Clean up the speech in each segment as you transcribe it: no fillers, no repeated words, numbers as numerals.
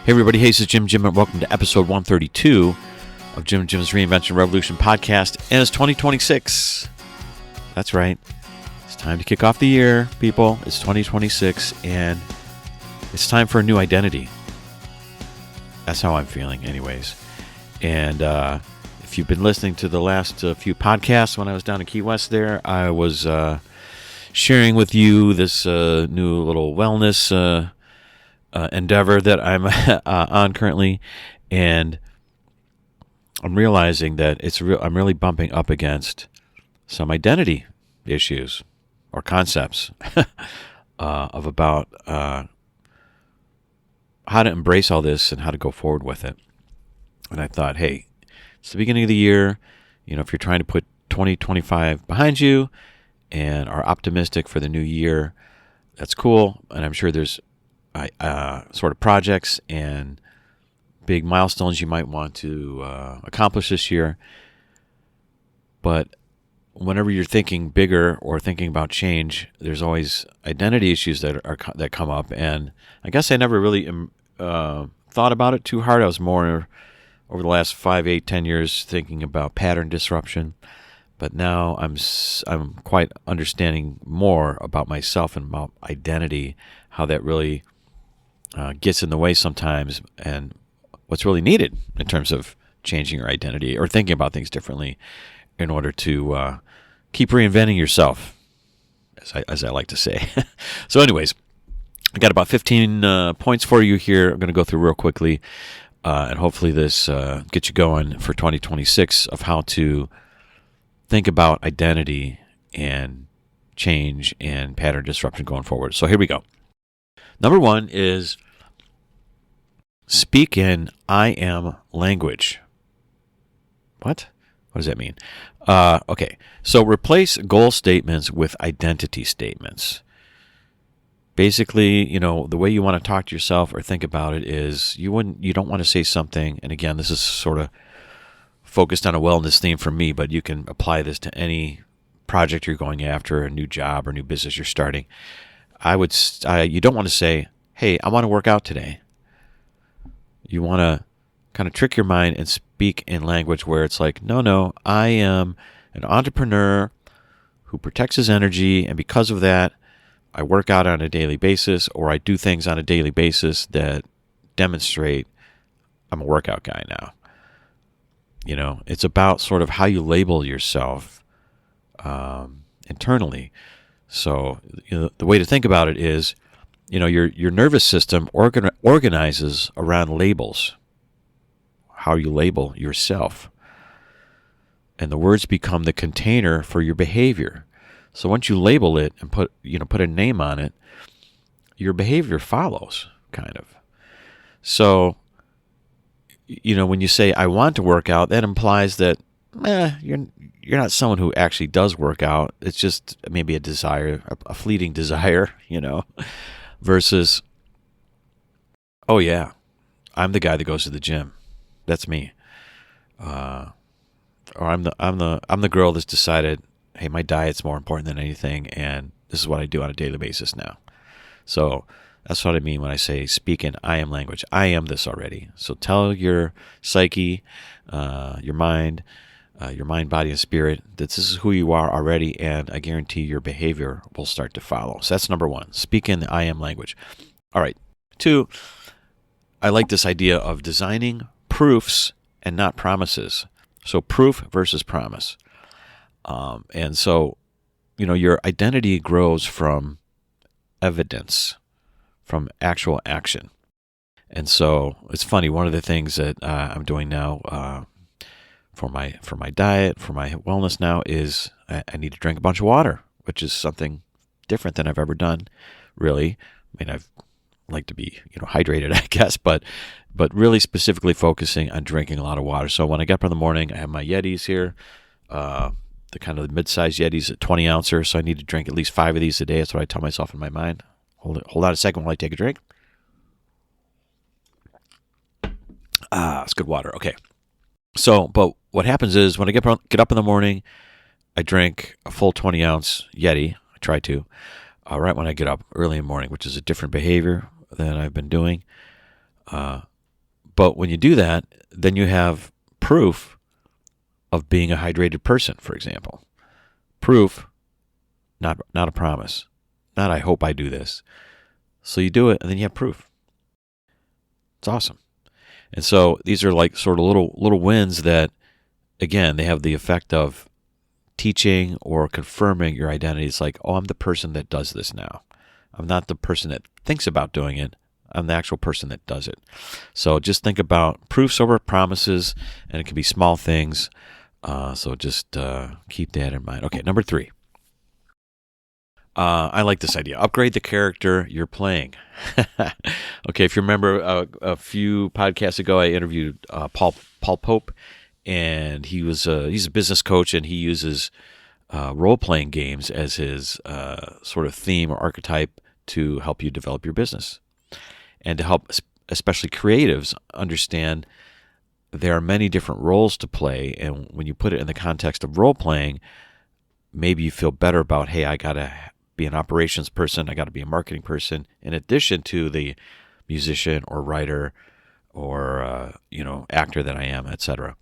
Hey everybody, hey, this is JimJim and welcome to episode 132 of JimJim's Reinvention Revolution podcast, and it's 2026. That's right. It's time to kick off the year, people. It's 2026 and it's time for a new identity. That's how I'm feeling anyways. And if you've been listening to the last few podcasts when I was down in Key West there, I was sharing with you this new little wellness endeavor that I'm on currently, and I'm realizing that I'm really bumping up against some identity issues or concepts of about how to embrace all this and how to go forward with it. And I thought, hey, it's the beginning of the year. You know, if you're trying to put 2025 behind you and are optimistic for the new year, that's cool. And I'm sure there's sort of projects and big milestones you might want to accomplish this year. But whenever you're thinking bigger or thinking about change, there's always identity issues that come up. And I guess I never really thought about it too hard. I was more over the last 5, 8, 10 years thinking about pattern disruption. But now I'm quite understanding more about myself and about identity, how that really gets in the way sometimes, and what's really needed in terms of changing your identity or thinking about things differently in order to keep reinventing yourself, as I like to say. So anyways, I got about 15 points for you here. I'm going to go through real quickly, and hopefully this gets you going for 2026 of how to think about identity and change and pattern disruption going forward. So here we go. Number one is speak in I am language. What? What does that mean? Okay, so replace goal statements with identity statements. Basically, you know, the way you want to talk to yourself or think about it is you don't want to say something, and again, this is sort of focused on a wellness theme for me, but you can apply this to any project you're going after, a new job or new business you're starting. You don't want to say, hey, I want to work out today. You want to kind of trick your mind and speak in language where it's like, no, I am an entrepreneur who protects his energy, and because of that, I work out on a daily basis, or I do things on a daily basis that demonstrate I'm a workout guy now. You know, it's about sort of how you label yourself internally. So the way to think about it is, your nervous system organizes around labels, how you label yourself. And the words become the container for your behavior. So once you label it and put a name on it, your behavior follows, kind of. So, when you say, I want to work out, that implies that you're not someone who actually does work out. It's just maybe a desire, a fleeting desire, versus, oh yeah, I'm the guy that goes to the gym. That's me. Or I'm the girl that's decided, hey, my diet's more important than anything, and this is what I do on a daily basis now. So that's what I mean when I say speak in I am language. I am this already. So tell your psyche, your mind, body, and spirit that this is who you are already, and I guarantee your behavior will start to follow. So that's number one. Speak in the I am language. All right. 2, I like this idea of designing proofs and not promises. So proof versus promise. And so, your identity grows from evidence, from actual action. And so it's funny, one of the things that I'm doing now for my diet, for my wellness now, is I need to drink a bunch of water, which is something different than I've ever done, really. I mean, I've like to be hydrated, I guess, but really specifically focusing on drinking a lot of water. So when I get up in the morning, I have my Yetis here, the kind of mid-sized Yetis, at 20 ouncer. So I need to drink at least 5 of these a day. That's what I tell myself in my mind. Hold on a second while I take a drink. It's good water. Okay. So, but what happens is when I get up in the morning, I drink a full 20-ounce Yeti. I try to. Right when I get up early in the morning, which is a different behavior than I've been doing. But when you do that, then you have proof of being a hydrated person, for example. Proof, not a promise. Not I hope I do this. So you do it, and then you have proof. It's awesome. And so these are like sort of little wins that, again, they have the effect of teaching or confirming your identity. It's like, oh, I'm the person that does this now. I'm not the person that thinks about doing it. I'm the actual person that does it. So just think about proofs over promises, and it can be small things. So just keep that in mind. Okay, number 3. I like this idea. Upgrade the character you're playing. Okay, if you remember a few podcasts ago, I interviewed Paul Pope, and he's a business coach, and he uses role-playing games as his sort of theme or archetype to help you develop your business, and to help especially creatives understand there are many different roles to play, and when you put it in the context of role-playing, maybe you feel better about, hey, I got to be an operations person, I got to be a marketing person, in addition to the musician or writer or actor that I am, etc.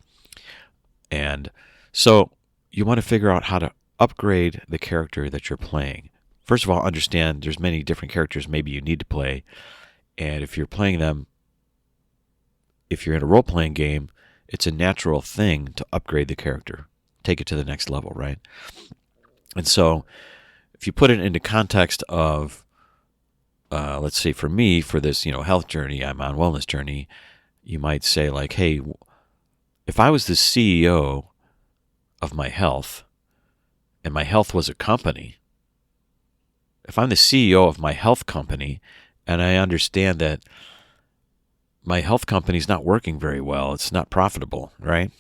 And so you want to figure out how to upgrade the character that you're playing. First of all, understand there's many different characters maybe you need to play, and if you're playing them, if you're in a role-playing game, it's a natural thing to upgrade the character, take it to the next level, right? And so if you put it into context of, let's say for me, for this, health journey, I'm on wellness journey, you might say like, hey, if I was the CEO of my health and my health was a company, if I'm the CEO of my health company and I understand that my health company is not working very well, it's not profitable, right?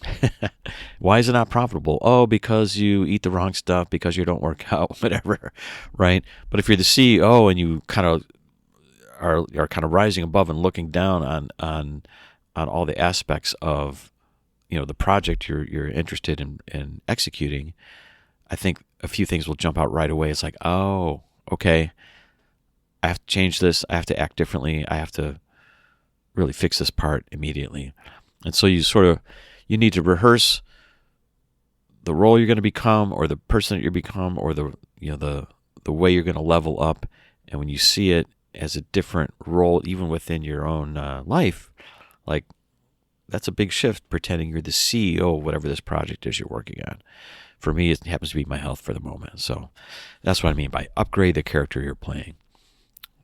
Why is it not profitable? Oh, because you eat the wrong stuff, because you don't work out, whatever, right? But if you're the CEO and you kind of are kind of rising above and looking down on all the aspects of the project you're interested in executing, I think a few things will jump out right away. It's like, oh, okay, I have to change this. I have to act differently. I have to really fix this part immediately. And so you need to rehearse the role you're going to become, or the person that you become, or the way you're going to level up. And when you see it as a different role, even within your own life, like that's a big shift, pretending you're the CEO of whatever this project is you're working on. For me, it happens to be my health for the moment. So that's what I mean by upgrade the character you're playing.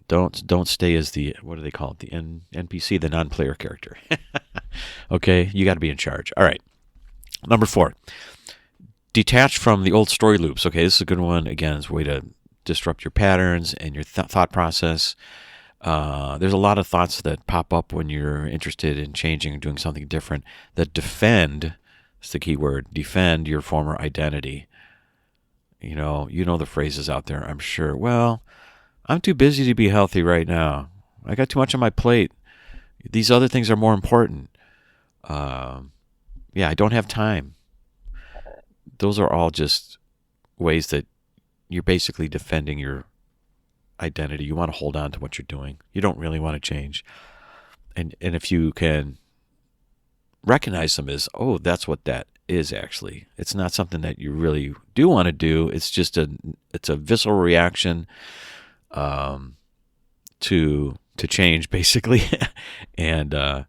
Don't stay as the, what do they call it, the NPC, the non-player character. Okay, you got to be in charge. All right, number 4, detach from the old story loops. Okay, this is a good one. Again, it's a way to disrupt your patterns and your thought process. There's a lot of thoughts that pop up when you're interested in changing and doing something different that defend, that's the key word, defend your former identity. You know the phrases out there, I'm sure. Well, I'm too busy to be healthy right now. I got too much on my plate. These other things are more important. I don't have time. Those are all just ways that you're basically defending your identity. You want to hold on to what you're doing. You don't really want to change. And if you can recognize them as, oh, that's what that is actually. It's not something that you really do want to do. It's just it's a visceral reaction to change, basically, and it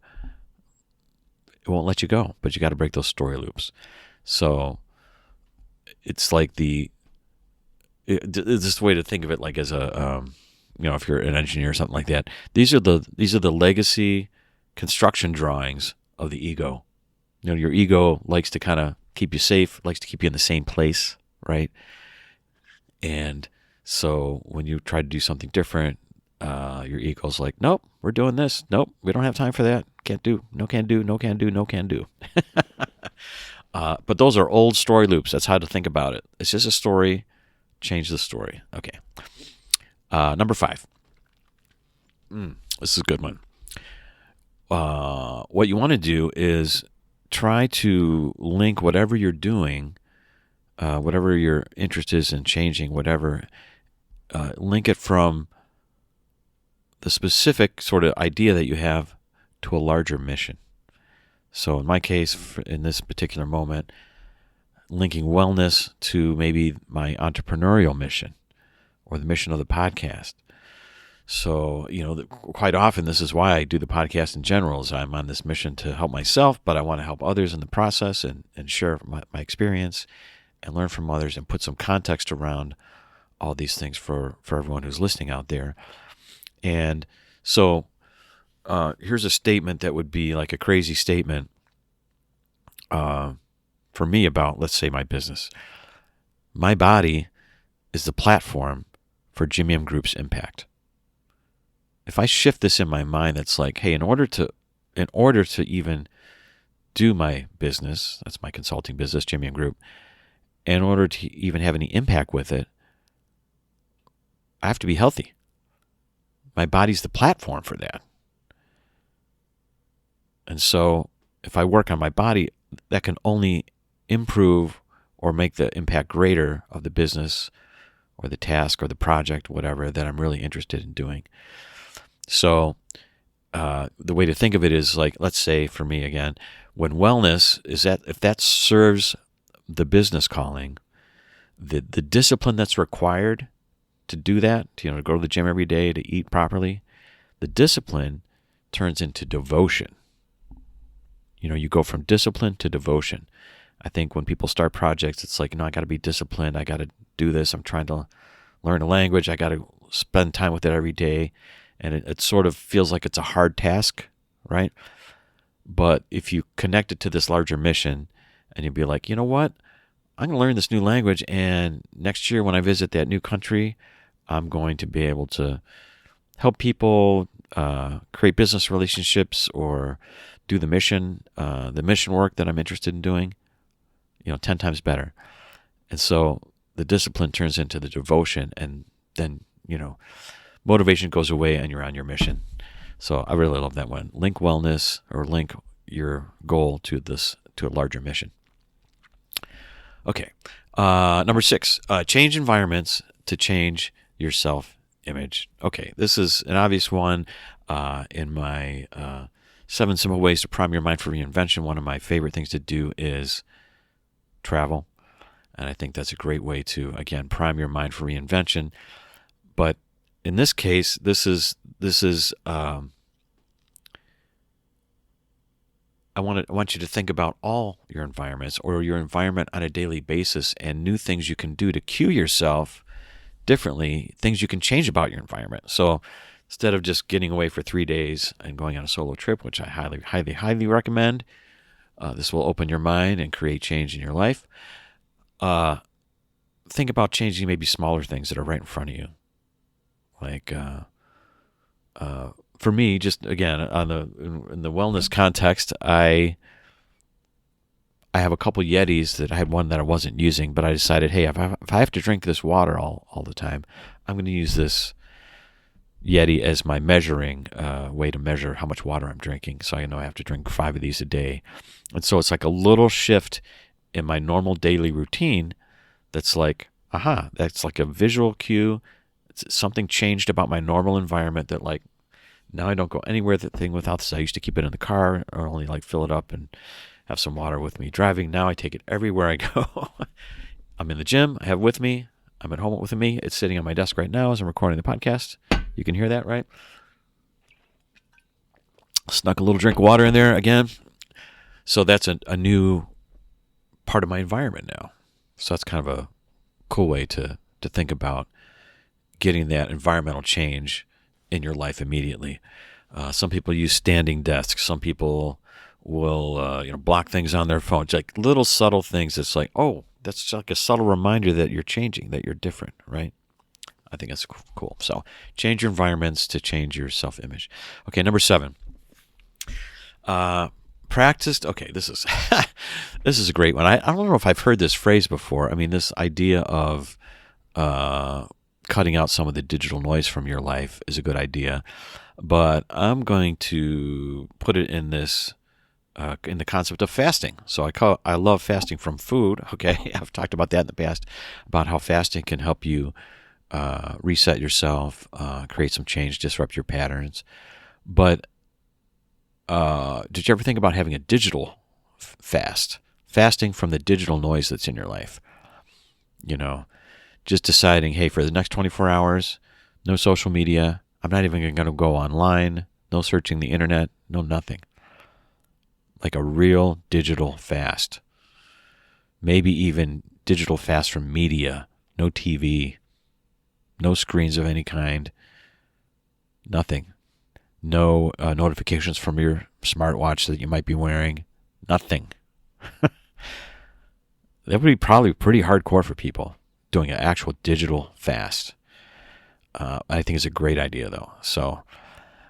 won't let you go. But you got to break those story loops. So it's like this way to think of it, like as a if you're an engineer or something like that. These are the legacy construction drawings of the ego. Your ego likes to kind of keep you safe, likes to keep you in the same place, right? And so when you try to do something different, your ego's like, nope, we're doing this. Nope, we don't have time for that. Can't do. No can do. No can do. No can do. But those are old story loops. That's how to think about it. It's just a story. Change the story. Okay. Number 5. This is a good one. What you want to do is try to link whatever you're doing, whatever your interest is in changing, whatever, link it from the specific sort of idea that you have to a larger mission. So in my case, in this particular moment, linking wellness to maybe my entrepreneurial mission or the mission of the podcast. So, quite often this is why I do the podcast in general, is I'm on this mission to help myself, but I want to help others in the process and share my experience and learn from others and put some context around all these things for everyone who's listening out there. And so here's a statement that would be like a crazy statement for me about, let's say, my business. My body is the platform for JimJim Group's impact. If I shift this in my mind, that's like, hey, in order to even do my business, that's my consulting business, JimJim Group, in order to even have any impact with it, I have to be healthy. My body's the platform for that. And so if I work on my body, that can only improve or make the impact greater of the business or the task or the project, whatever, that I'm really interested in doing. So the way to think of it is like, let's say for me again, when wellness is that, if that serves the business calling, the discipline that's required to do that, to go to the gym every day, to eat properly, the discipline turns into devotion. You go from discipline to devotion. I think when people start projects, it's like, I got to be disciplined. I got to do this. I'm trying to learn a language. I got to spend time with it every day. And it sort of feels like it's a hard task, right? But if you connect it to this larger mission and you'd be like, you know what? I'm going to learn this new language, and next year when I visit that new country, I'm going to be able to help people create business relationships or do the mission work that I'm interested in doing, 10 times better. And so the discipline turns into the devotion, and then, motivation goes away and you're on your mission. So I really love that one. Link wellness, or link your goal to a larger mission. Okay. Number 6, change environments to change your self-image. Okay. This is an obvious one in my 7 simple ways to prime your mind for reinvention. One of my favorite things to do is travel. And I think that's a great way to, again, prime your mind for reinvention. But in this case, this is I want you to think about all your environments, or your environment on a daily basis, and new things you can do to cue yourself differently, things you can change about your environment. So instead of just getting away for 3 days and going on a solo trip, which I highly, highly, highly recommend, this will open your mind and create change in your life. Think about changing maybe smaller things that are right in front of you. Like, for me, just again, in the wellness context, I have a couple Yetis that I had one that I wasn't using, but I decided, hey, if I have to drink this water all the time, I'm going to use this Yeti as my measuring way to measure how much water I'm drinking. So I know I have to drink 5 of these a day. And so it's like a little shift in my normal daily routine that's like, that's like a visual cue. It's something changed about my normal environment that, like, now I don't go anywhere without this. I used to keep it in the car or only like fill it up and have some water with me driving. Now I take it everywhere I go. I'm in the gym. I have it with me. I'm at home with me. It's sitting on my desk right now as I'm recording the podcast. You can hear that, right? Snuck a little drink of water in there again. So that's a new part of my environment now. So that's kind of a cool way to think about getting that environmental change in your life immediately. Some people use standing desks. Some people will block things on their phone. It's like little subtle things. It's like, oh, that's like a subtle reminder that you're changing, that you're different, right? I think that's cool. So change your environments to change your self-image. Okay, number 7. Practiced. Okay, this is this is a great one. I don't know if I've heard this phrase before. I mean, this idea of cutting out some of the digital noise from your life is a good idea, but I'm going to put it in this in the concept of fasting. So I love fasting from food. Okay, I've talked about that in the past, about how fasting can help you reset yourself, create some change, disrupt your patterns. But did you ever think about having a digital fast? Fasting from the digital noise that's in your life. Just deciding, hey, for the next 24 hours, no social media. I'm not even going to go online. No searching the internet. No nothing. Like a real digital fast. Maybe even digital fast from media. No TV. No screens of any kind. Nothing. No notifications from your smartwatch that you might be wearing. Nothing. That would be probably pretty hardcore for people, doing an actual digital fast. I think it's a great idea, though. So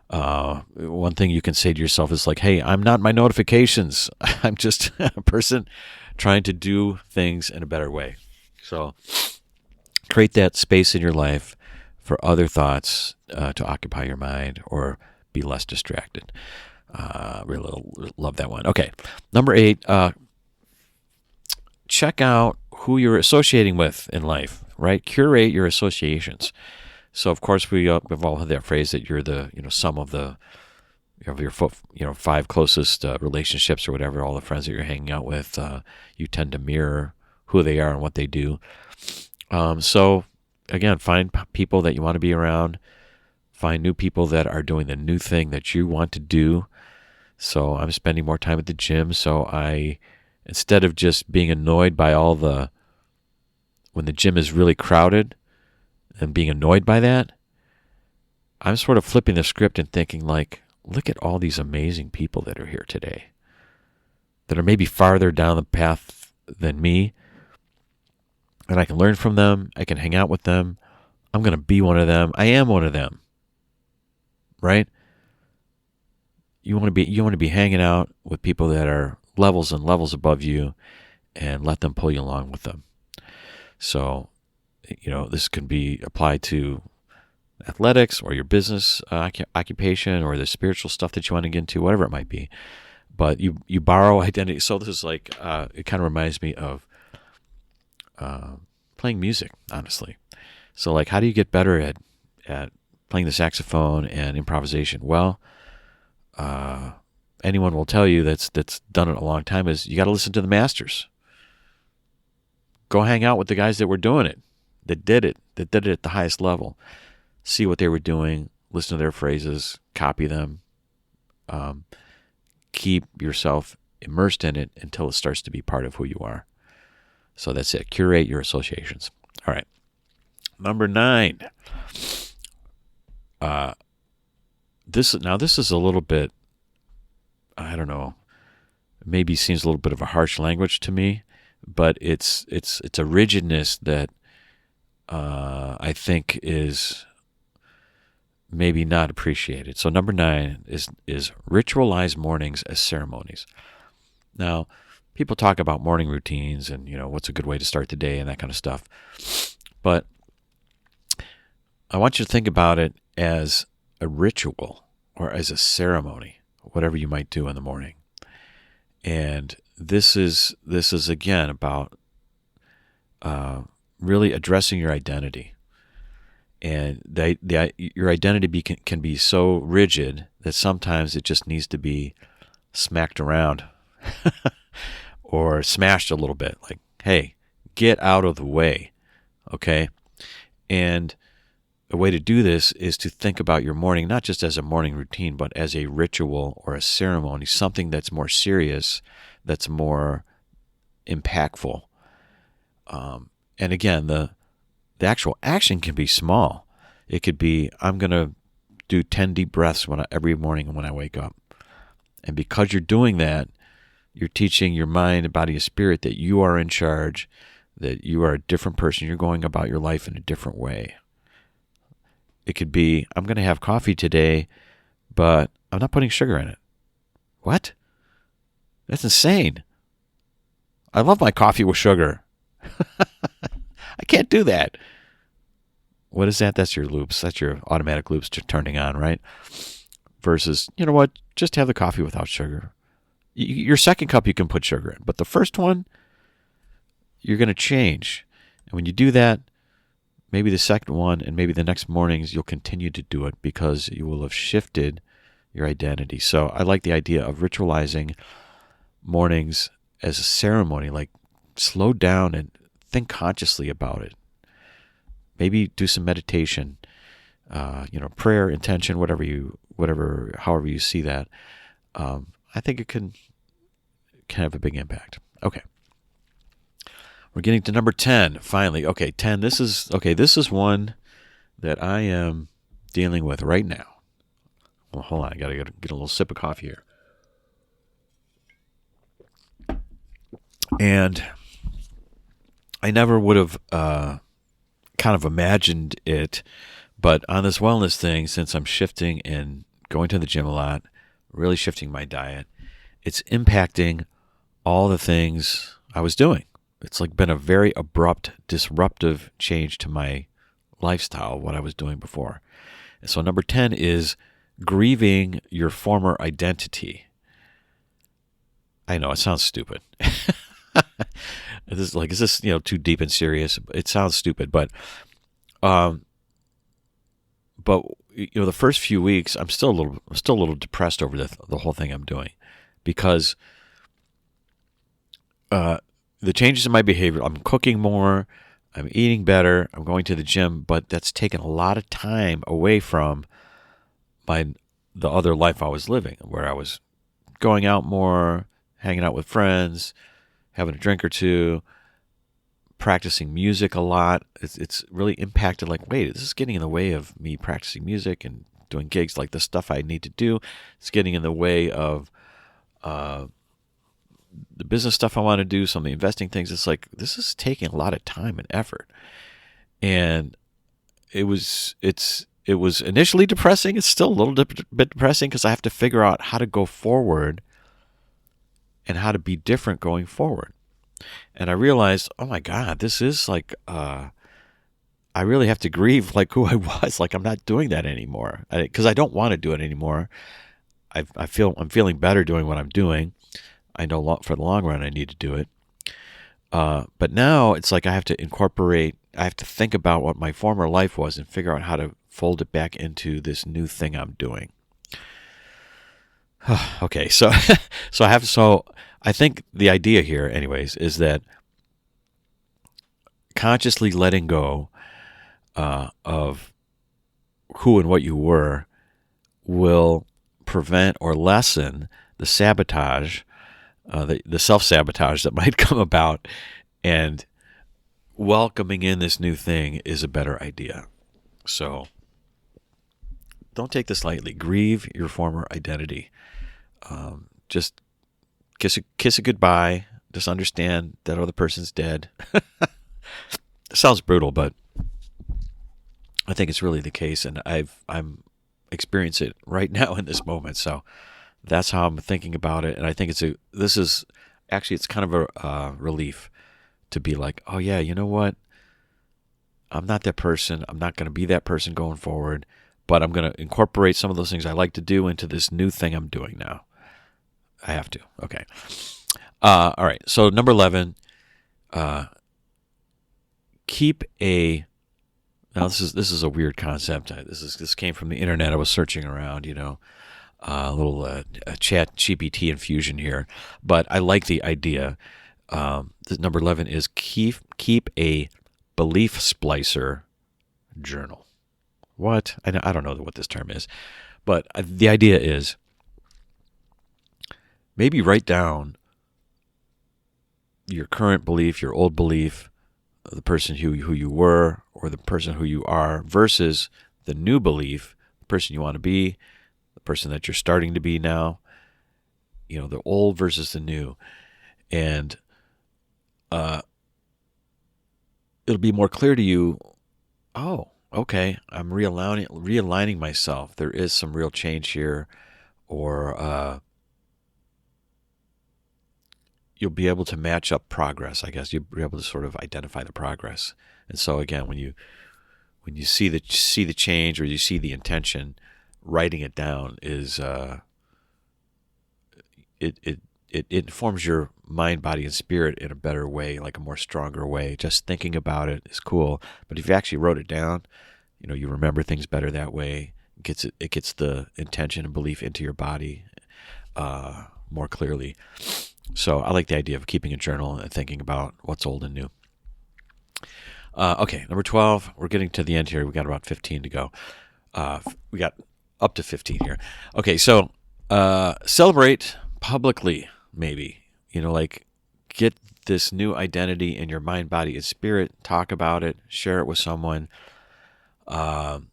one thing you can say to yourself is like, hey, I'm not my notifications. I'm just a person trying to do things in a better way. So create that space in your life for other thoughts to occupy your mind or be less distracted. Really love that one. Okay, number 8, check out who you're associating with in life, right? Curate your associations. So of course we've all had that phrase that you're the sum of the of your 5 closest relationships or whatever, all the friends that you're hanging out with. You tend to mirror who they are and what they do. So again, find people that you want to be around. Find new people that are doing the new thing that you want to do. So I'm spending more time at the gym. So instead of just being annoyed by when the gym is really crowded and being annoyed by that, I'm sort of flipping the script and thinking like, look at all these amazing people that are here today that are maybe farther down the path than me. And I can learn from them. I can hang out with them. I'm going to be one of them. I am one of them. Right? You want to be hanging out with people that are levels and levels above you, and let them pull you along with them. So, this can be applied to athletics or your business occupation or the spiritual stuff that you want to get into, whatever it might be. But you borrow identity. So this is like, it kind of reminds me of playing music, honestly. So like, how do you get better at playing the saxophone and improvisation? Well, anyone will tell you that's done it a long time is you got to listen to the masters. Go hang out with the guys that were doing it, that did it at the highest level. See what they were doing, listen to their phrases, copy them. Keep yourself immersed in it until it starts to be part of who you are. So that's it. Curate your associations. All right. Number 9. This is a little bit, I don't know, maybe seems a little bit of a harsh language to me, but it's a rigidness that I think is maybe not appreciated. So number 9 is ritualize mornings as ceremonies. Now, people talk about morning routines and what's a good way to start the day and that kind of stuff, but I want you to think about it as a ritual or as a ceremony, whatever you might do in the morning. And this is again about really addressing your identity. And your identity can be so rigid that sometimes it just needs to be smacked around or smashed a little bit. Like, hey, get out of the way, okay? And a way to do this is to think about your morning not just as a morning routine, but as a ritual or a ceremony, something that's more serious, that's more impactful. And again, the actual action can be small. It could be, I'm going to do 10 deep breaths every morning when I wake up. And because you're doing that, you're teaching your mind, body, and spirit that you are in charge, that you are a different person. You're going about your life in a different way. It could be, I'm going to have coffee today, but I'm not putting sugar in it. What? That's insane. I love my coffee with sugar. I can't do that. What is that? That's your loops. That's your automatic loops turning on, right? Versus, you know what? Just have the coffee without sugar. Your second cup you can put sugar in, but the first one, you're going to change. And when you do that, maybe the second one and maybe the next mornings, you'll continue to do it because you will have shifted your identity. So I like the idea of ritualizing mornings as a ceremony, like slow down and think consciously about it. Maybe do some meditation, prayer, intention, however you see that. I think it can have a big impact. Okay. We're getting to number 10, finally. Okay, 10, this is one that I am dealing with right now. Well, hold on, I got to get a little sip of coffee here. And I never would have kind of imagined it, but on this wellness thing, since I'm shifting and going to the gym a lot, really shifting my diet, it's impacting all the things I was doing. It's like been a very abrupt, disruptive change to my lifestyle, what I was doing before. And so number 10 is grieving your former identity. I know, it sounds stupid. Is this too deep and serious? It sounds stupid, but the first few weeks I'm still a little depressed over the whole thing I'm doing, because the changes in my behavior, I'm cooking more, I'm eating better, I'm going to the gym, but that's taken a lot of time away from the other life I was living, where I was going out more, hanging out with friends, having a drink or two, practicing music a lot. It's really impacted, like, wait, this is getting in the way of me practicing music and doing gigs, like the stuff I need to do. It's getting in the way of the business stuff I want to do, some of the investing things. It's like, this is taking a lot of time and effort. And it was initially depressing. It's still a little bit depressing, because I have to figure out how to go forward and how to be different going forward. And I realized, oh my God, this is like, I really have to grieve like who I was. Like, I'm not doing that anymore, because I don't want to do it anymore. I'm feeling better doing what I'm doing. I know for the long run I need to do it. But now it's like I have to think about what my former life was and figure out how to fold it back into this new thing I'm doing. Okay, so I think the idea here, anyways, is that consciously letting go of who and what you were will prevent or lessen the sabotage, the self-sabotage that might come about, and welcoming in this new thing is a better idea. So don't take this lightly. Grieve your former identity. Just kiss it goodbye. Just understand that other person's dead. It sounds brutal, but I think it's really the case, and I'm experiencing it right now in this moment. So that's how I'm thinking about it, and I think it's kind of a relief to be like, oh yeah, you know what? I'm not that person. I'm not going to be that person going forward, but I'm going to incorporate some of those things I like to do into this new thing I'm doing now. I have to. Okay. All right. So number 11, now this is a weird concept. This came from the internet. I was searching around, a little chat GPT infusion here, but I like the idea. Number 11 is keep a belief splicer journal. What? I don't know what this term is, but the idea is maybe write down your current belief, your old belief, the person who you were, or the person who you are, versus the new belief, the person you want to be, the person that you're starting to be now, the old versus the new. And it'll be more clear to you, oh, okay, I'm realigning myself. There is some real change here, or you'll be able to match up progress, I guess. You'll be able to sort of identify the progress. And so again, when you see the change, or you see the intention, writing it down is it informs your mind, body, and spirit in a better way, like a more stronger way. Just thinking about it is cool, but if you actually wrote it down, you remember things better that way. It gets the intention and belief into your body more clearly. So I like the idea of keeping a journal and thinking about what's old and new. Okay, number 12. We're getting to the end here. We got about 15 to go. We got up to 15 here. Okay, so celebrate publicly, maybe. Like get this new identity in your mind, body, and spirit. Talk about it. Share it with someone. In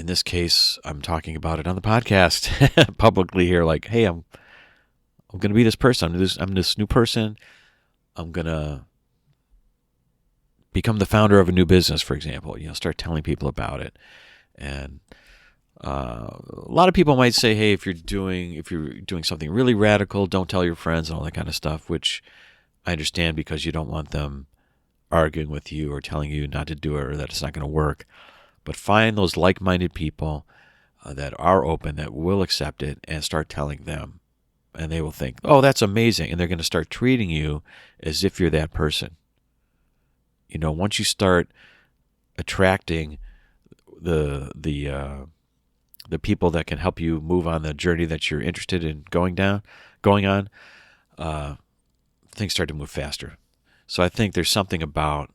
this case, I'm talking about it on the podcast publicly here. Like, hey, I'm going to be this person. I'm this new person. I'm going to become the founder of a new business, for example. Start telling people about it. And a lot of people might say, hey, if you're doing something really radical, don't tell your friends and all that kind of stuff, which I understand because you don't want them arguing with you or telling you not to do it or that it's not going to work. But find those like-minded people that are open, that will accept it, and start telling them. And they will think, oh, that's amazing. And they're going to start treating you as if you're that person. Once you start attracting the people that can help you move on the journey that you're interested in going on, things start to move faster. So I think there's something about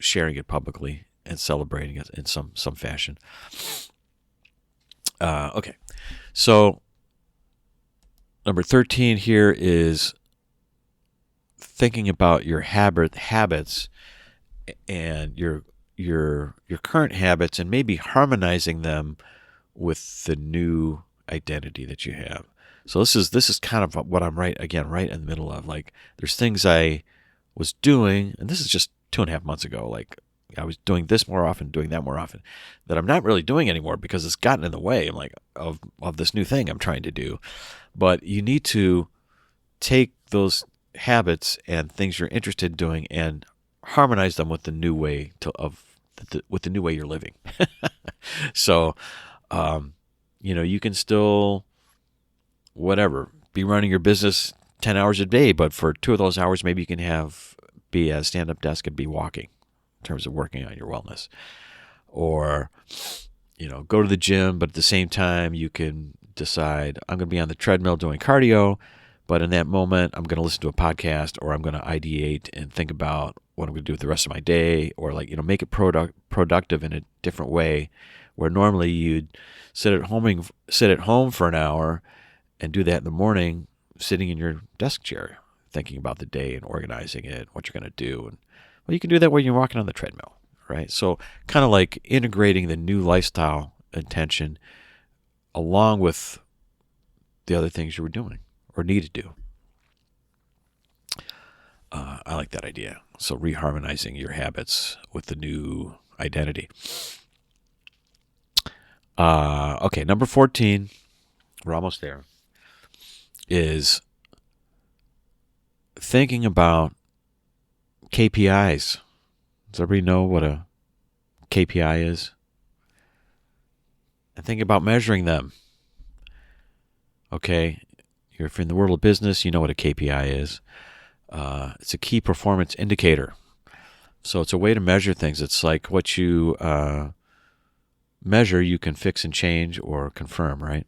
sharing it publicly and celebrating it in some fashion. Okay, so number 13 here is thinking about your habits and your current habits, and maybe harmonizing them with the new identity that you have. So this is kind of what I'm right in the middle of. Like, there's things I was doing, and this is just 2.5 months ago. Like, I was doing this more often, doing that more often, that I'm not really doing anymore because it's gotten in the way, like, of this new thing I'm trying to do. But you need to take those habits and things you're interested in doing and harmonize them with the new way with the new way you're living. So, you can still, be running your business 10 hours a day, but for 2 of those hours, maybe you can be at a stand-up desk and be walking, in terms of working on your wellness. Or, go to the gym, but at the same time, you can decide, I'm going to be on the treadmill doing cardio, but in that moment, I'm going to listen to a podcast, or I'm going to ideate and think about what I'm going to do with the rest of my day, or make it productive in a different way, where normally you'd sit at home for an hour and do that in the morning, sitting in your desk chair, thinking about the day and organizing it, what you're going to do. And you can do that when you're walking on the treadmill, right? So kind of like integrating the new lifestyle intention along with the other things you were doing or need to do. I like that idea. So reharmonizing your habits with the new identity. Okay, number 14, we're almost there, is thinking about KPIs. Does everybody know what a KPI is? And think about measuring them. Okay, if you're in the world of business, you know what a KPI is. It's a key performance indicator. So it's a way to measure things. It's like what you measure, you can fix and change or confirm, right?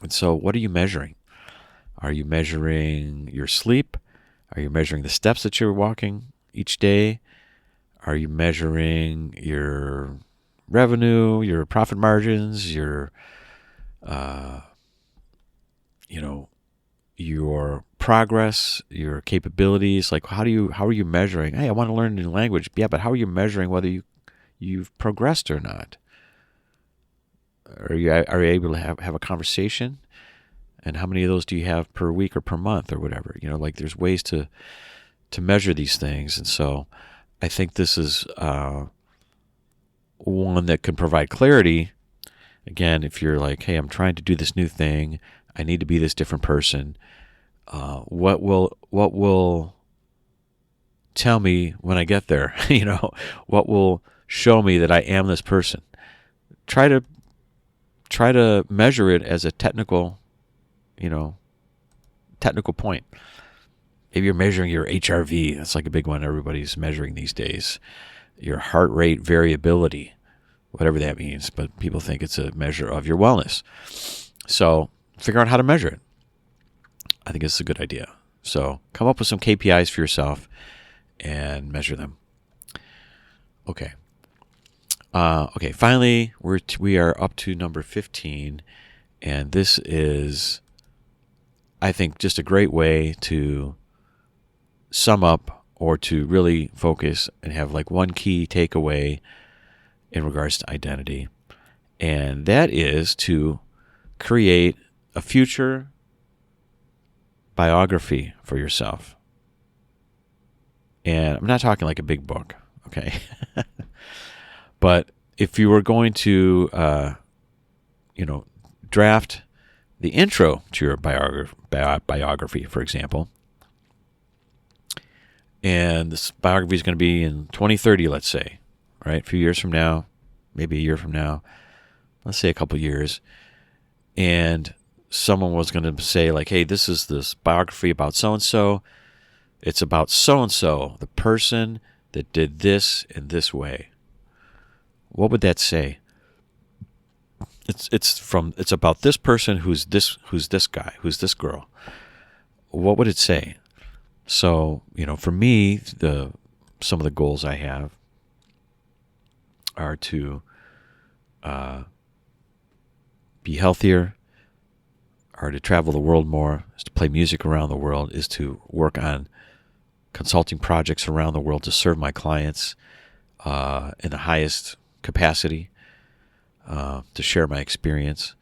And so what are you measuring? Are you measuring your sleep? Are you measuring the steps that you're walking each day? Are you measuring your revenue, your profit margins, your your progress, your capabilities? Like, how are you measuring? Hey, I want to learn a new language. Yeah, but how are you measuring whether you've progressed or not? Are you able to have a conversation? And how many of those do you have per week or per month or whatever? There's ways to measure these things. And so I think this is one that can provide clarity. Again, if you're like, hey, I'm trying to do this new thing, I need to be this different person. What will tell me when I get there? What will show me that I am this person? Try to measure it as a technical point. Maybe you're measuring your HRV. That's like a big one everybody's measuring these days. your heart rate variability, whatever that means, but people think it's a measure of your wellness. So figure out how to measure it. I think it's a good idea. So come up with some KPIs for yourself and measure them. Okay. Finally, we are up to number 15, and this is, I think, just a great way to sum up or to really focus and have like one key takeaway in regards to identity. And that is to create a future biography for yourself. And I'm not talking like a big book, okay? But if you were going to, draft the intro to your biography, for example, and this biography is going to be in 2030, let's say, right? A few years from now, maybe a year from now, let's say a couple years, and someone was going to say like, hey, this is this biography about so-and-so. It's about so-and-so, the person that did this in this way. What would that say? It's about this person who's this guy, who's this girl. What would it say? So, for me, some of the goals I have are to be healthier, are to travel the world more, is to play music around the world, is to work on consulting projects around the world to serve my clients in the highest capacity, to share my experience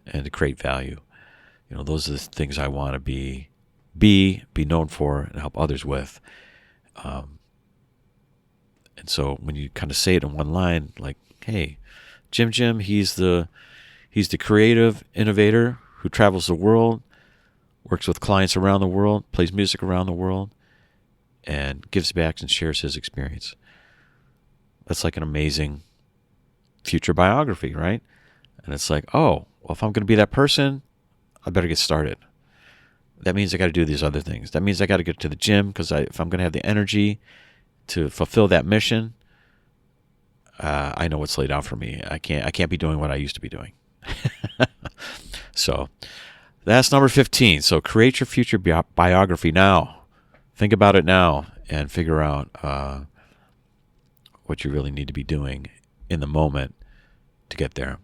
and to create value. Those are the things I want to be known for and help others with. And so when you kind of say it in one line, like, hey, JimJim, he's the creative innovator who travels the world, works with clients around the world, plays music around the world, and gives back and shares his experience. That's like an amazing future biography, right? And it's like, oh, well, if I'm going to be that person, I better get started. That means I got to do these other things. That means I got to get to the gym, because if I'm going to have the energy to fulfill that mission, I know what's laid out for me. I can't be doing what I used to be doing. So that's number 15. So create your future biography now. Think about it now and figure out what you really need to be doing in the moment to get there.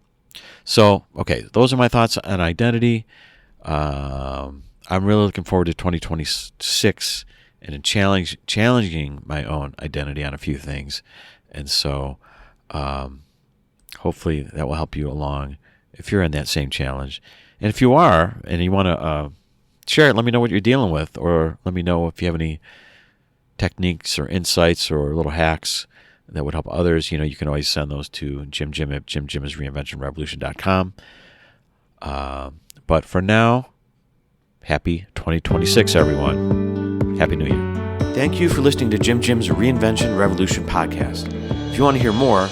So, okay, those are my thoughts on identity. I'm really looking forward to 2026 and in challenging my own identity on a few things. And so hopefully that will help you along if you're in that same challenge. And if you are and you want to share it, let me know what you're dealing with, or let me know if you have any techniques or insights or little hacks that would help others. You can always send those to JimJim at JimJimIsReinventionRevolution.com. But for now, happy 2026, everyone. Happy New Year. Thank you for listening to JimJim's Reinvention Revolution podcast. If you want to hear more,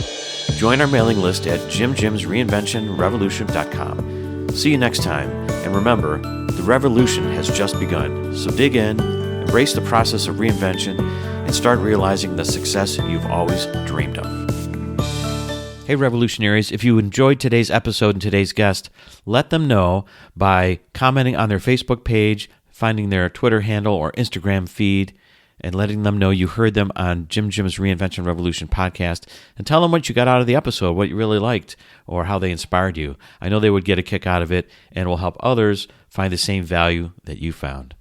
join our mailing list at JimJim'sReinventionRevolution.com. See you next time, and remember, the revolution has just begun. So dig in, embrace the process of reinvention, and start realizing the success you've always dreamed of. Hey, revolutionaries, if you enjoyed today's episode and today's guest, let them know by commenting on their Facebook page, finding their Twitter handle or Instagram feed, and letting them know you heard them on JimJim's Reinvention Revolution podcast, and tell them what you got out of the episode, what you really liked, or how they inspired you. I know they would get a kick out of it and will help others find the same value that you found.